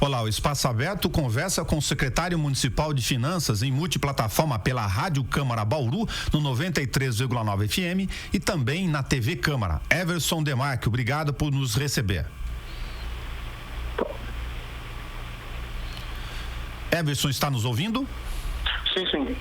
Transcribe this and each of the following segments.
Olá, o Espaço Aberto conversa com o secretário municipal de Finanças em multiplataforma pela Rádio Câmara Bauru, no 93,9 FM e também na TV Câmara. Everson Demarque, obrigado por nos receber. Everson, está nos ouvindo? Sim.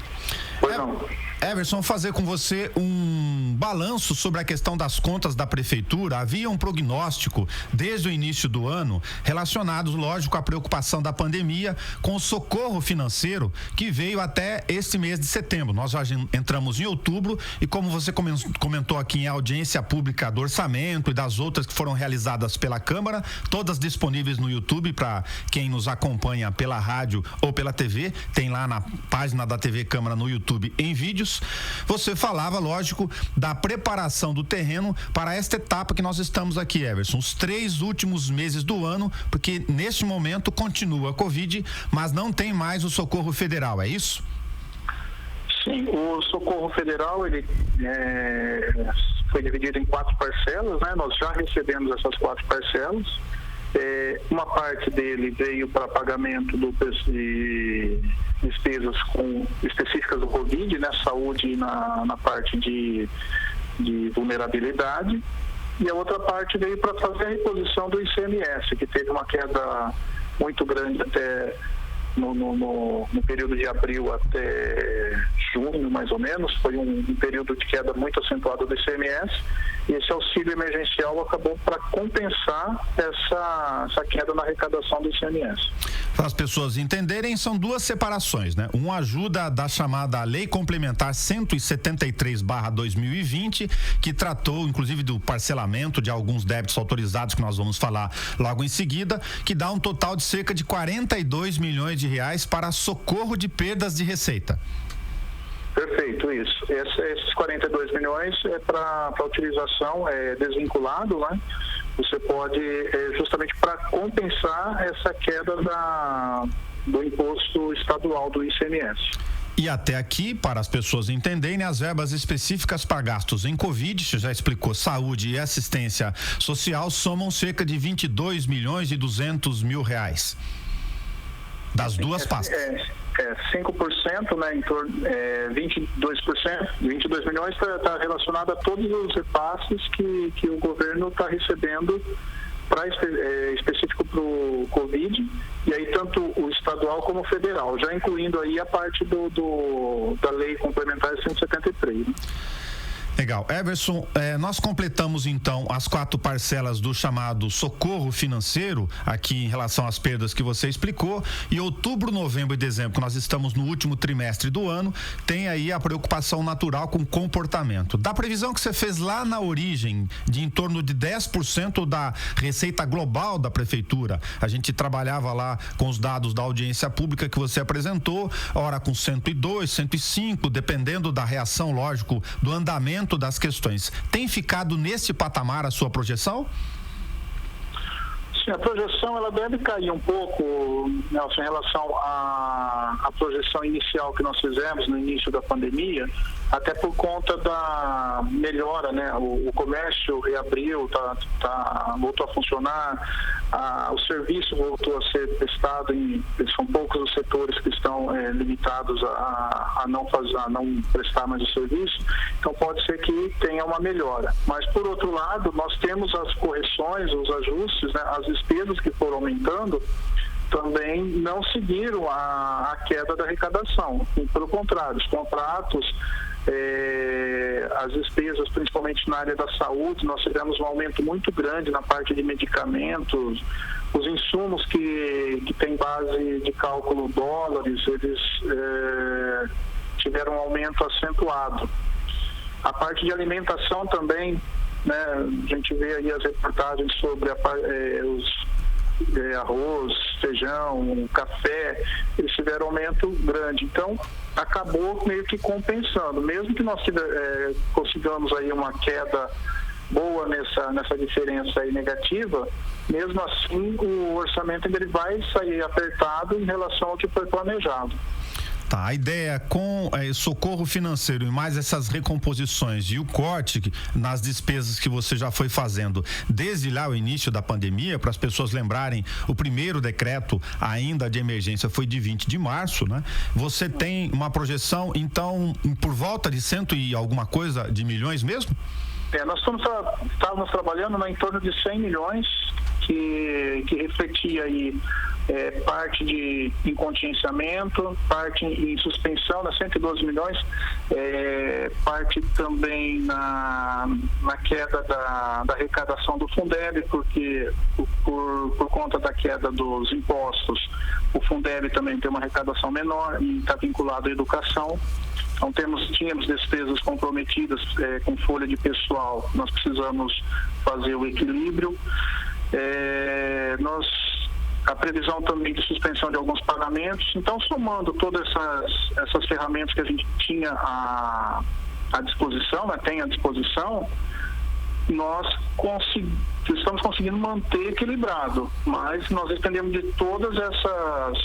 Pois não. Everson, fazer com você um balanço sobre a questão das contas da prefeitura. Havia um prognóstico desde o início do ano relacionado, lógico, à preocupação da pandemia com o socorro financeiro que veio até este mês de setembro. Nós já entramos em outubro e, como você comentou aqui em audiência pública do orçamento e das outras que foram realizadas pela Câmara, todas disponíveis no YouTube para quem nos acompanha pela rádio ou pela TV, tem lá na página da TV Câmara no YouTube em vídeos. Você falava, lógico, da preparação do terreno para esta etapa que nós estamos aqui, Everson, os 3 últimos meses do ano, porque neste momento continua a Covid, mas não tem mais o socorro federal, é isso? Sim, o socorro federal ele foi dividido em 4 parcelas, né? Nós já recebemos essas 4 parcelas. Uma parte dele veio para pagamento de despesas específicas do Covid, né? Saúde e na parte de vulnerabilidade, e a outra parte veio para fazer a reposição do ICMS, que teve uma queda muito grande até no período de abril até junho, mais ou menos. Foi um período de queda muito acentuado do ICMS, e esse auxílio emergencial acabou para compensar essa queda na arrecadação do ICMS. Para as pessoas entenderem, são 2 separações, né? Um ajuda da chamada Lei Complementar 173/2020, que tratou, inclusive, do parcelamento de alguns débitos autorizados, que nós vamos falar logo em seguida, que dá um total de cerca de 42 milhões de reais para socorro de perdas de receita. Perfeito, isso. Esses 42 milhões é para utilização desvinculado, né? Você pode, justamente para compensar essa queda do imposto estadual do ICMS. E até aqui, para as pessoas entenderem, as verbas específicas para gastos em Covid, você já explicou, saúde e assistência social, somam cerca de 22 milhões e 200 mil reais. Das 2 pastas. 5%, né, em torno, 22%, 22 milhões está relacionado a todos os repasses que o governo está recebendo específico para o Covid, e aí tanto o estadual como o federal, já incluindo aí a parte da Lei Complementar 173. Né? Legal. Everson, nós completamos então as 4 parcelas do chamado socorro financeiro, aqui em relação às perdas que você explicou, e outubro, novembro e dezembro, que nós estamos no último trimestre do ano, tem aí a preocupação natural com o comportamento. Da previsão que você fez lá na origem, de em torno de 10% da receita global da prefeitura, a gente trabalhava lá com os dados da audiência pública que você apresentou, ora com 102, 105, dependendo da reação, lógico, do andamento das questões. Tem ficado nesse patamar a sua projeção? Sim, a projeção ela deve cair um pouco, Nelson, em relação à projeção inicial que nós fizemos no início da pandemia, até por conta da melhora, né? O comércio reabriu, voltou a funcionar, o serviço voltou a ser testado, são poucos os setores que estão limitados a não prestar mais o serviço, então pode ser que tenha uma melhora. Mas, por outro lado, nós temos as correções, os ajustes, né? As despesas que foram aumentando também não seguiram a queda da arrecadação. E, pelo contrário, os contratos, as despesas, principalmente na área da saúde, nós tivemos um aumento muito grande na parte de medicamentos, os insumos que têm base de cálculo dólares, eles tiveram um aumento acentuado. A parte de alimentação também, né, a gente vê aí as reportagens sobre arroz, feijão, café, eles tiveram aumento grande. Então, acabou meio que compensando. Mesmo que nós consigamos aí uma queda boa nessa diferença aí negativa, mesmo assim o orçamento ele vai sair apertado em relação ao que foi planejado. Tá, a ideia com socorro financeiro e mais essas recomposições e o corte nas despesas que você já foi fazendo desde lá o início da pandemia, para as pessoas lembrarem, o primeiro decreto ainda de emergência foi de 20 de março, né? Você tem uma projeção, então, por volta de 100 e alguma coisa de milhões mesmo? Nós estávamos trabalhando em torno de 100 milhões, que refletia aí parte em contingenciamento, parte em suspensão, 112 milhões, parte também na queda da arrecadação do Fundeb, porque por conta da queda dos impostos, o Fundeb também tem uma arrecadação menor e está vinculado à educação. Então tínhamos despesas comprometidas com folha de pessoal, nós precisamos fazer o equilíbrio. A previsão também de suspensão de alguns pagamentos. Então, somando todas essas ferramentas que a gente tinha à disposição, tem à disposição, nós estamos conseguindo manter equilibrado, mas nós dependemos de todas essas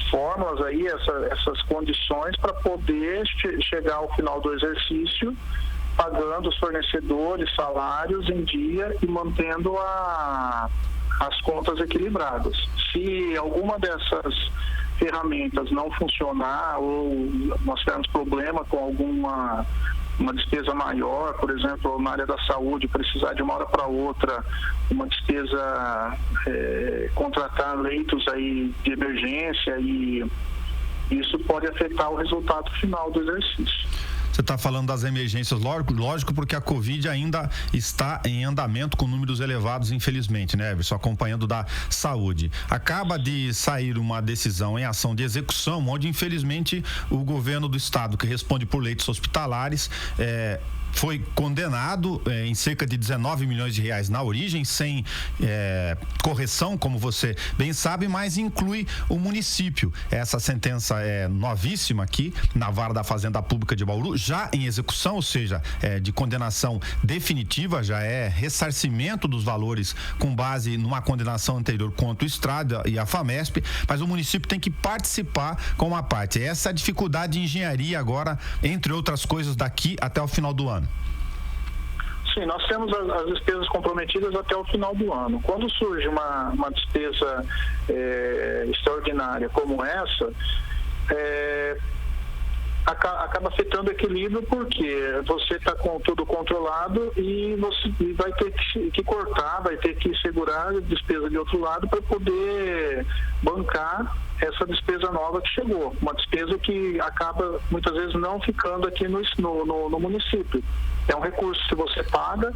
fórmulas aí, essas condições para poder chegar ao final do exercício pagando os fornecedores, salários em dia e mantendo as contas equilibradas. Se alguma dessas ferramentas não funcionar ou nós tivermos problema com uma despesa maior, por exemplo, na área da saúde, precisar de uma hora para outra, uma despesa, contratar leitos aí de emergência, e isso pode afetar o resultado final do exercício. Você está falando das emergências, lógico, porque a Covid ainda está em andamento com números elevados, infelizmente, né, Everson? Acompanhando da saúde. Acaba de sair uma decisão em ação de execução, onde, infelizmente, o governo do estado, que responde por leitos hospitalares, foi condenado em cerca de 19 milhões de reais na origem, sem correção, como você bem sabe, mas inclui o município. Essa sentença é novíssima aqui na Vara da Fazenda Pública de Bauru, já em execução, ou seja, de condenação definitiva, já é ressarcimento dos valores com base numa condenação anterior contra o Estrada e a FAMESP, mas o município tem que participar com uma parte. Essa é a dificuldade de engenharia agora, entre outras coisas, daqui até o final do ano. Sim, nós temos as despesas comprometidas até o final do ano. Quando surge uma despesa extraordinária como essa, acaba afetando o equilíbrio, porque você está com tudo controlado e você vai ter que cortar, vai ter que segurar a despesa de outro lado para poder bancar essa despesa nova que chegou. Uma despesa que acaba muitas vezes não ficando aqui no município. É um recurso que você paga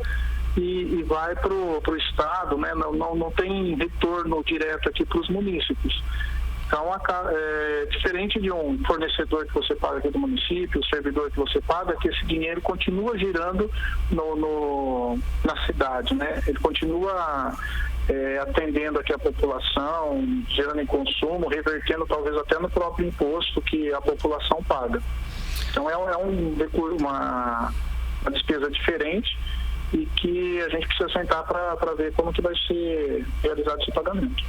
e vai para o estado, né? Não tem retorno direto aqui para os munícipes. Então, diferente de um fornecedor que você paga aqui do município, o servidor que você paga, que esse dinheiro continua girando na cidade, né? Ele continua atendendo aqui a população, gerando em consumo, revertendo talvez até no próprio imposto que a população paga. Então, uma despesa diferente e que a gente precisa sentar para ver como que vai ser realizado esse pagamento.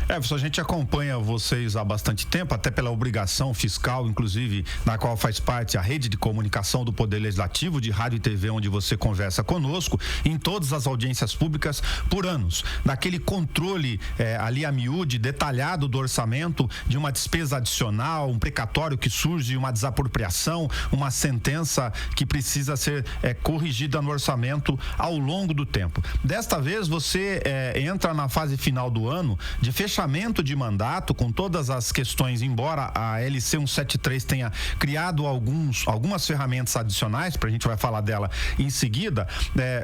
Everson, a gente acompanha vocês há bastante tempo, até pela obrigação fiscal, inclusive, na qual faz parte a rede de comunicação do Poder Legislativo, de rádio e TV, onde você conversa conosco, em todas as audiências públicas por anos. Naquele controle ali a miúde, detalhado do orçamento, de uma despesa adicional, um precatório que surge, uma desapropriação, uma sentença que precisa ser corrigida no orçamento ao longo do tempo. Desta vez, você entra na fase final do ano de fechamento de mandato, com todas as questões, embora a LC 173 tenha criado algumas ferramentas adicionais, a gente vai falar dela em seguida,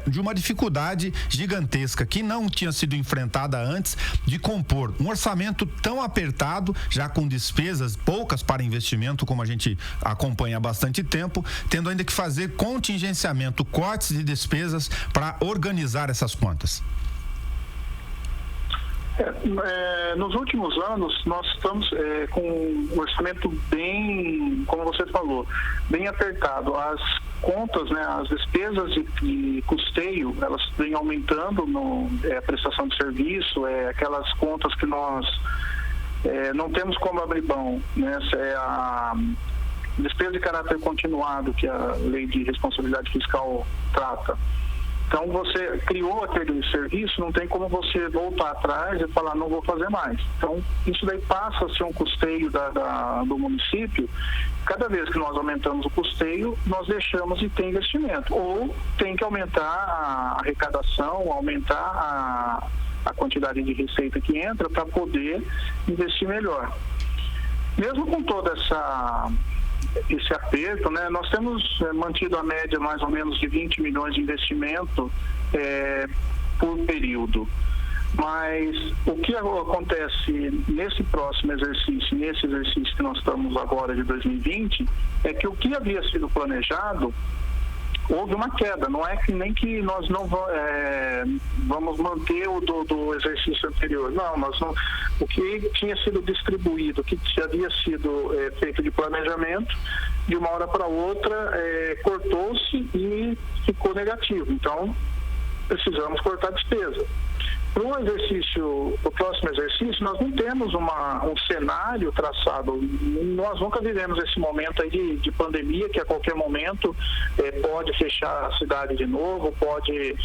de uma dificuldade gigantesca que não tinha sido enfrentada antes, de compor um orçamento tão apertado, já com despesas poucas para investimento, como a gente acompanha há bastante tempo, tendo ainda que fazer contingenciamento, cortes de despesas para organizar essas contas. Nos últimos anos, nós estamos com um orçamento bem, como você falou, bem apertado. As contas, né, as despesas de custeio, elas vêm aumentando, a prestação de serviço, aquelas contas que nós não temos como abrir mão, né? É a despesa de caráter continuado que a Lei de Responsabilidade Fiscal trata. Então, você criou aquele serviço, não tem como você voltar atrás e falar, não vou fazer mais. Então, isso daí passa a ser um custeio do município. Cada vez que nós aumentamos o custeio, nós deixamos de ter investimento. Ou tem que aumentar a arrecadação, aumentar a quantidade de receita que entra para poder investir melhor. Mesmo com toda esse aperto, né, nós temos mantido a média mais ou menos de 20 milhões de investimento por período. Mas o que acontece nesse próximo exercício, nesse exercício que nós estamos agora de 2020, é que o que havia sido planejado, houve uma queda. Não é que nem que nós não vamos manter o do exercício anterior. Não, o que tinha sido distribuído, o que havia sido feito de planejamento, de uma hora para outra cortou-se e ficou negativo. Então, precisamos cortar despesa. Para o próximo exercício, nós não temos um cenário traçado. Nós nunca vivemos esse momento aí de pandemia, que a qualquer momento pode fechar a cidade de novo, pode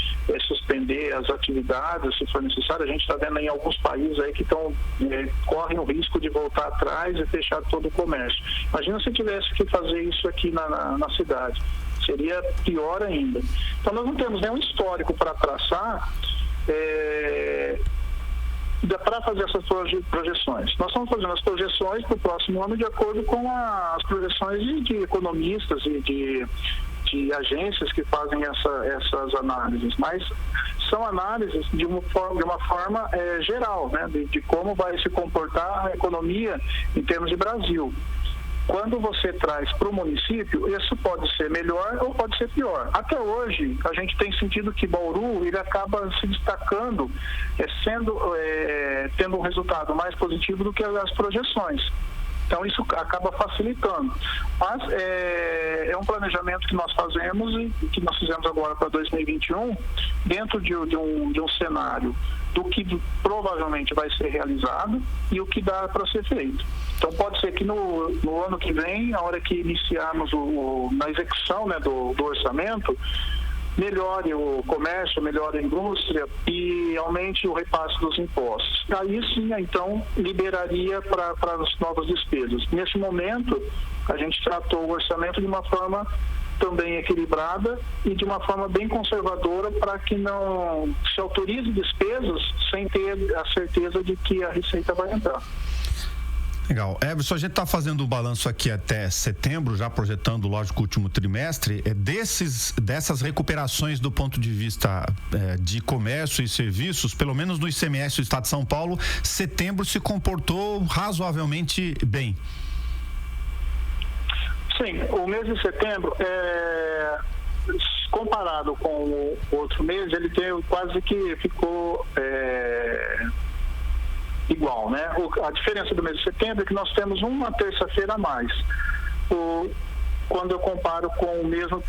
suspender as atividades, se for necessário. A gente está vendo em alguns países aí que correm o risco de voltar atrás e fechar todo o comércio. Imagina se tivesse que fazer isso aqui na cidade. Seria pior ainda. Então, nós não temos nenhum histórico para traçar para fazer essas projeções. Nós estamos fazendo as projeções para o próximo ano de acordo com as projeções de economistas e de agências que fazem essas análises, mas são análises de uma forma geral, né, de como vai se comportar a economia em termos de Brasil. Quando você traz para o município, isso pode ser melhor ou pode ser pior. Até hoje, a gente tem sentido que Bauru ele acaba se destacando, tendo um resultado mais positivo do que as projeções. Então, isso acaba facilitando. Mas é um planejamento que nós fazemos e que nós fizemos agora para 2021, dentro de um cenário do que provavelmente vai ser realizado e o que dá para ser feito. Então, pode ser que no ano que vem, a hora que iniciarmos na execução, né, do orçamento, melhore o comércio, melhore a indústria e aumente o repasse dos impostos. Aí sim, então, liberaria para as novas despesas. Nesse momento, a gente tratou o orçamento de uma forma também equilibrada e de uma forma bem conservadora para que não se autorize despesas sem ter a certeza de que a receita vai entrar. Legal. Everson, a gente está fazendo o balanço aqui até setembro, já projetando, lógico, o último trimestre. Dessas recuperações do ponto de vista de comércio e serviços, pelo menos no ICMS do Estado de São Paulo, setembro se comportou razoavelmente bem. Sim, o mês de setembro, comparado com o outro mês, ele quase que ficou igual, né? A diferença do mês de setembro é que nós temos uma terça-feira a mais. Quando eu comparo com o mesmo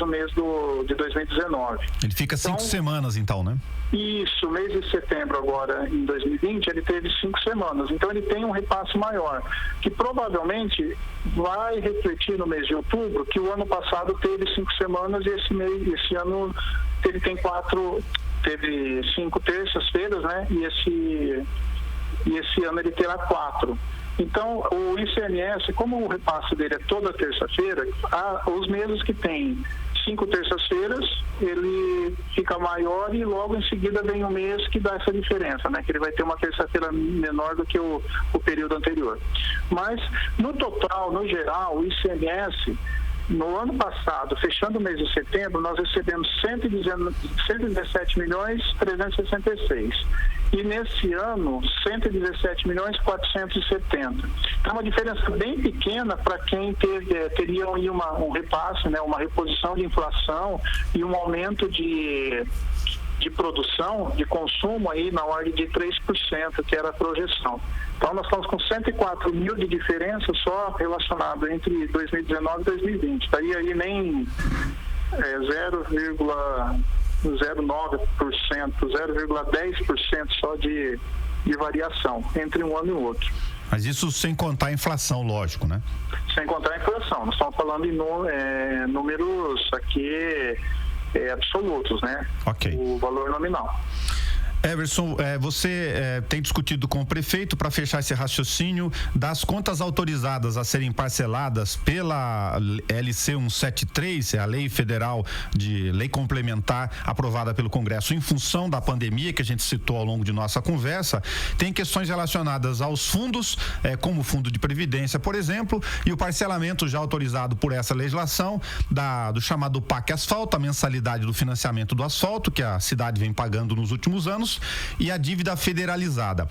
mês de 2019. Ele fica 5 semanas, então, né? Isso, o mês de setembro agora, em 2020, ele teve 5 semanas. Então, ele tem um repasse maior, que provavelmente vai refletir no mês de outubro, que o ano passado teve 5 semanas e esse ano ele tem 5 terças-feiras, né? E esse ano ele terá 4. Então, o ICMS, como o repasse dele é toda terça-feira, os meses que tem 5 terças-feiras, ele fica maior e logo em seguida vem um mês que dá essa diferença, né? Que ele vai ter uma terça-feira menor do que o período anterior. Mas, no total, no geral, o ICMS, no ano passado, fechando o mês de setembro, nós recebemos 117.366. E nesse ano, 117.470. Então, uma diferença bem pequena para quem teria um repasse, né, uma reposição de inflação e um aumento de produção, de consumo aí na ordem de 3%, que era a projeção. Então, nós estamos com 104 mil de diferença só relacionado entre 2019 e 2020. Estaria aí nem 0,09%, 0,10% só de de variação entre um ano e outro. Mas isso sem contar a inflação, lógico, né? Sem contar a inflação. Nós estamos falando em números aqui absolutos, né? Ok. O valor nominal. Everson, você tem discutido com o prefeito para fechar esse raciocínio das contas autorizadas a serem parceladas pela LC 173, a Lei Federal de Lei Complementar aprovada pelo Congresso em função da pandemia, que a gente citou ao longo de nossa conversa. Tem questões relacionadas aos fundos, como o Fundo de Previdência, por exemplo, e o parcelamento já autorizado por essa legislação do chamado PAC Asfalto, a mensalidade do financiamento do asfalto, que a cidade vem pagando nos últimos anos, e a dívida federalizada.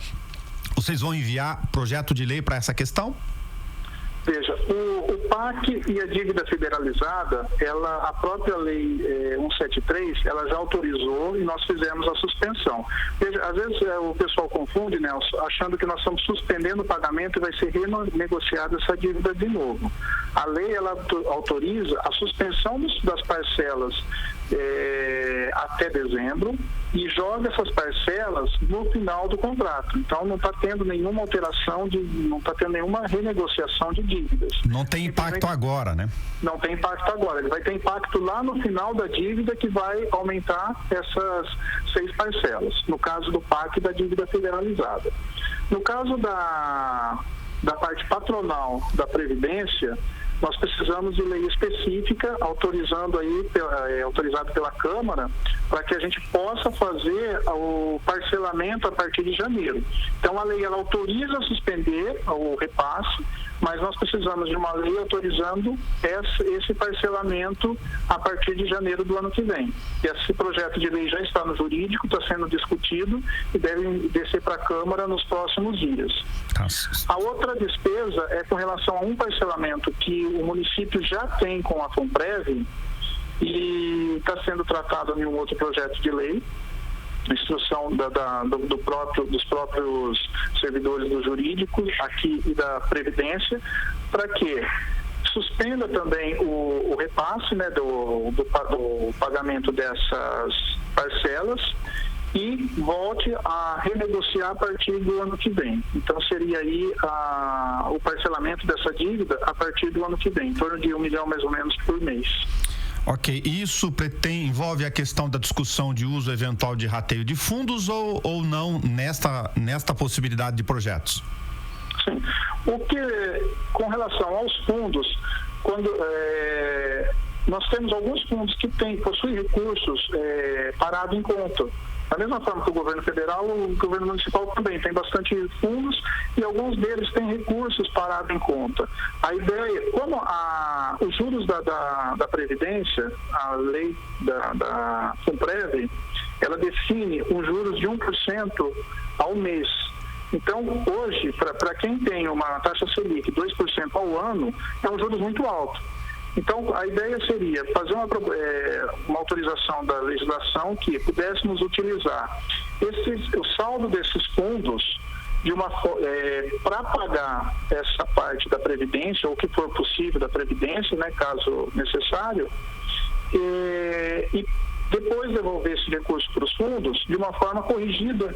Vocês vão enviar projeto de lei para essa questão? Veja, o PAC e a dívida federalizada, a própria lei 173, ela já autorizou e nós fizemos a suspensão. Veja, às vezes o pessoal confunde, Nelson, achando que nós estamos suspendendo o pagamento e vai ser renegociada essa dívida de novo. A lei, ela autoriza a suspensão das parcelas até dezembro e joga essas parcelas no final do contrato. Então não está tendo nenhuma alteração, não está tendo nenhuma renegociação de dívidas. Não tem impacto agora, né? Não tem impacto agora. Ele vai ter impacto lá no final da dívida, que vai aumentar essas 6 parcelas. No caso do PAC, da dívida federalizada. No caso da parte patronal da Previdência, nós precisamos de lei específica, autorizado pela Câmara, para que a gente possa fazer o parcelamento a partir de janeiro. Então, a lei ela autoriza a suspender o repasse, mas nós precisamos de uma lei autorizando esse parcelamento a partir de janeiro do ano que vem. Esse projeto de lei já está no jurídico, está sendo discutido e deve descer para a Câmara nos próximos dias. A outra despesa é com relação a um parcelamento que o município já tem com a FUNPREV e está sendo tratado em um outro projeto de lei, instrução dos próprios servidores do jurídico aqui e da Previdência, para que suspenda também o repasse, né, do pagamento dessas parcelas e volte a renegociar a partir do ano que vem. Então seria aí o parcelamento dessa dívida a partir do ano que vem, em torno de R$1 milhão mais ou menos por mês. Ok, isso envolve a questão da discussão de uso eventual de rateio de fundos ou não nesta possibilidade de projetos? Sim. Com relação aos fundos, nós temos alguns fundos que possuem recursos parados em conta. Da mesma forma que o governo federal, o governo municipal também tem bastante fundos e alguns deles têm recursos parados em conta. A ideia, como os juros da Previdência, a lei da FUNPREV, ela define os juros de 1% ao mês. Então, hoje, para quem tem uma taxa Selic 2% ao ano, é um juros muito alto. Então, a ideia seria fazer uma autorização da legislação que pudéssemos utilizar o saldo desses fundos para pagar essa parte da Previdência, ou o que for possível da Previdência, né, caso necessário, e depois devolver esse recurso para os fundos de uma forma corrigida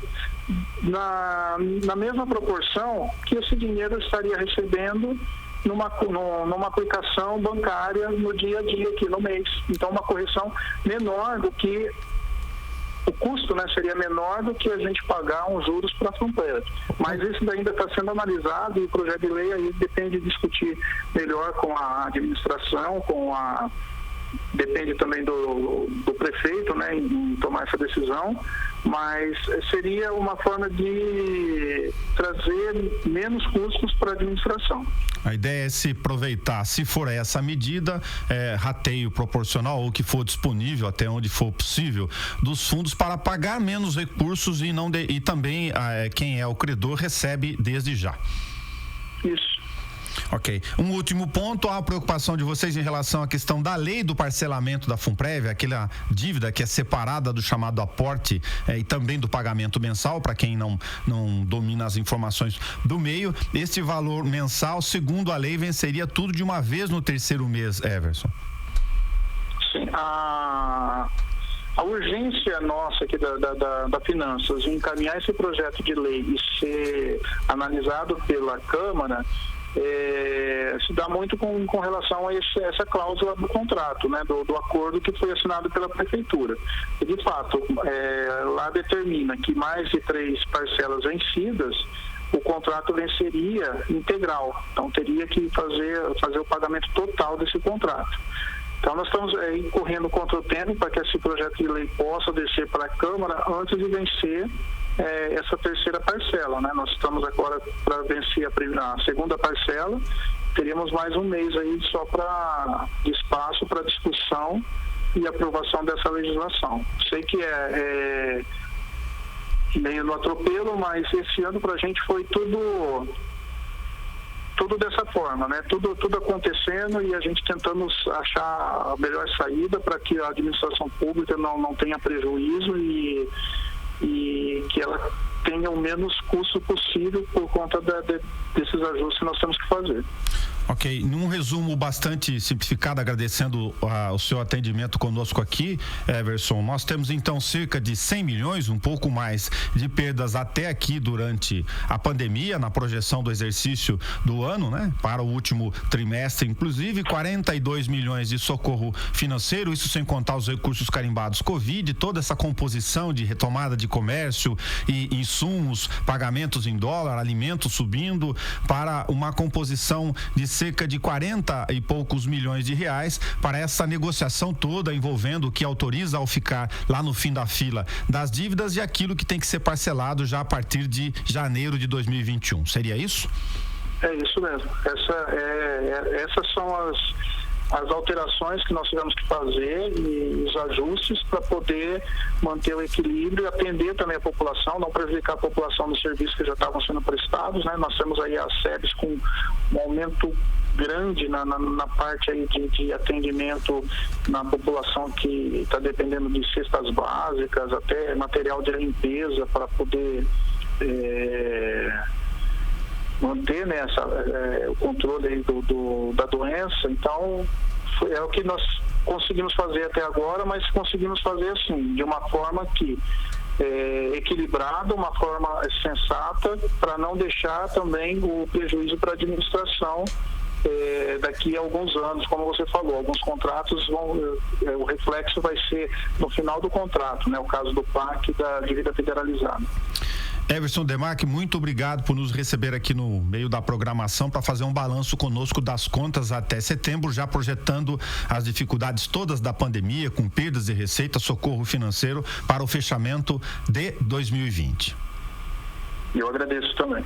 na mesma proporção que esse dinheiro estaria recebendo numa aplicação bancária no dia a dia aqui no mês. Então, uma correção menor do que o custo, né, seria menor do que a gente pagar uns juros para a FUNPREV. Mas isso ainda está sendo analisado e o projeto de lei aí depende de discutir melhor com a administração, depende também do prefeito, né, em tomar essa decisão, mas seria uma forma de trazer menos custos para a administração. A ideia é se aproveitar, se for essa medida, rateio proporcional ou que for disponível até onde for possível dos fundos para pagar menos recursos e também quem é o credor recebe desde já. Isso. Ok. Um último ponto, a preocupação de vocês em relação à questão da lei do parcelamento da FUNPREV, aquela dívida que é separada do chamado aporte e também do pagamento mensal, para quem não domina as informações do meio. Esse valor mensal, segundo a lei, venceria tudo de uma vez no terceiro mês, Everson. Sim. A A urgência nossa aqui da Finanças em encaminhar esse projeto de lei e ser analisado pela Câmara se dá muito com relação a essa cláusula do contrato, né, do acordo que foi assinado pela Prefeitura. E, de fato, lá determina que mais de 3 parcelas vencidas, o contrato venceria integral. Então, teria que fazer o pagamento total desse contrato. Então, nós estamos correndo contra o tempo para que esse projeto de lei possa descer para a Câmara antes de vencer essa terceira parcela, né? Nós estamos agora para vencer a segunda parcela, teríamos mais um mês aí só de espaço para discussão e aprovação dessa legislação. Sei que é meio no atropelo, mas esse ano para a gente foi tudo dessa forma, né? Tudo acontecendo e a gente tentando achar a melhor saída para que a administração pública não tenha prejuízo e que ela tenha o menos custo possível por conta desses ajustes que nós temos que fazer. Ok, num resumo bastante simplificado, agradecendo o seu atendimento conosco aqui, Everson, nós temos então cerca de 100 milhões, um pouco mais de perdas até aqui durante a pandemia, na projeção do exercício do ano, né, para o último trimestre, inclusive 42 milhões de socorro financeiro, isso sem contar os recursos carimbados Covid, toda essa composição de retomada de comércio e insumos, pagamentos em dólar, alimentos subindo, para uma composição de cerca de 40 e poucos milhões de reais para essa negociação toda envolvendo o que autoriza ao ficar lá no fim da fila das dívidas e aquilo que tem que ser parcelado já a partir de janeiro de 2021. Seria isso? É isso mesmo. Essas são as alterações que nós tivemos que fazer e os ajustes para poder manter o equilíbrio e atender também a população, não prejudicar a população nos serviços que já estavam sendo prestados, né? Nós temos aí as SEBs com um aumento grande na parte aí de atendimento na população que está dependendo de cestas básicas, até material de limpeza para poder manter, né, o controle aí da doença. Então, é o que nós conseguimos fazer até agora, mas conseguimos fazer assim, de uma forma que equilibrada, uma forma sensata, para não deixar também o prejuízo para a administração daqui a alguns anos, como você falou, alguns contratos o reflexo vai ser no final do contrato, né, o caso do PAC da dívida federalizada. Everson Demarque, muito obrigado por nos receber aqui no meio da programação para fazer um balanço conosco das contas até setembro, já projetando as dificuldades todas da pandemia, com perdas de receita, socorro financeiro para o fechamento de 2020. Eu agradeço também.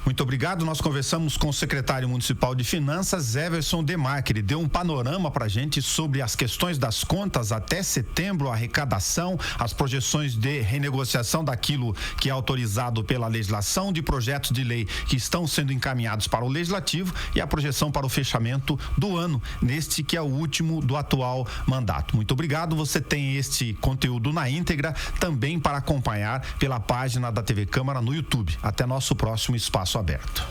Muito obrigado. Nós conversamos com o secretário municipal de Finanças, Everson Demarque. Ele deu um panorama para a gente sobre as questões das contas até setembro, a arrecadação, as projeções de renegociação daquilo que é autorizado pela legislação, de projetos de lei que estão sendo encaminhados para o legislativo e a projeção para o fechamento do ano, neste que é o último do atual mandato. Muito obrigado. Você tem este conteúdo na íntegra também para acompanhar pela página da TV Câmara no YouTube. Até nosso próximo Espaço Aberto.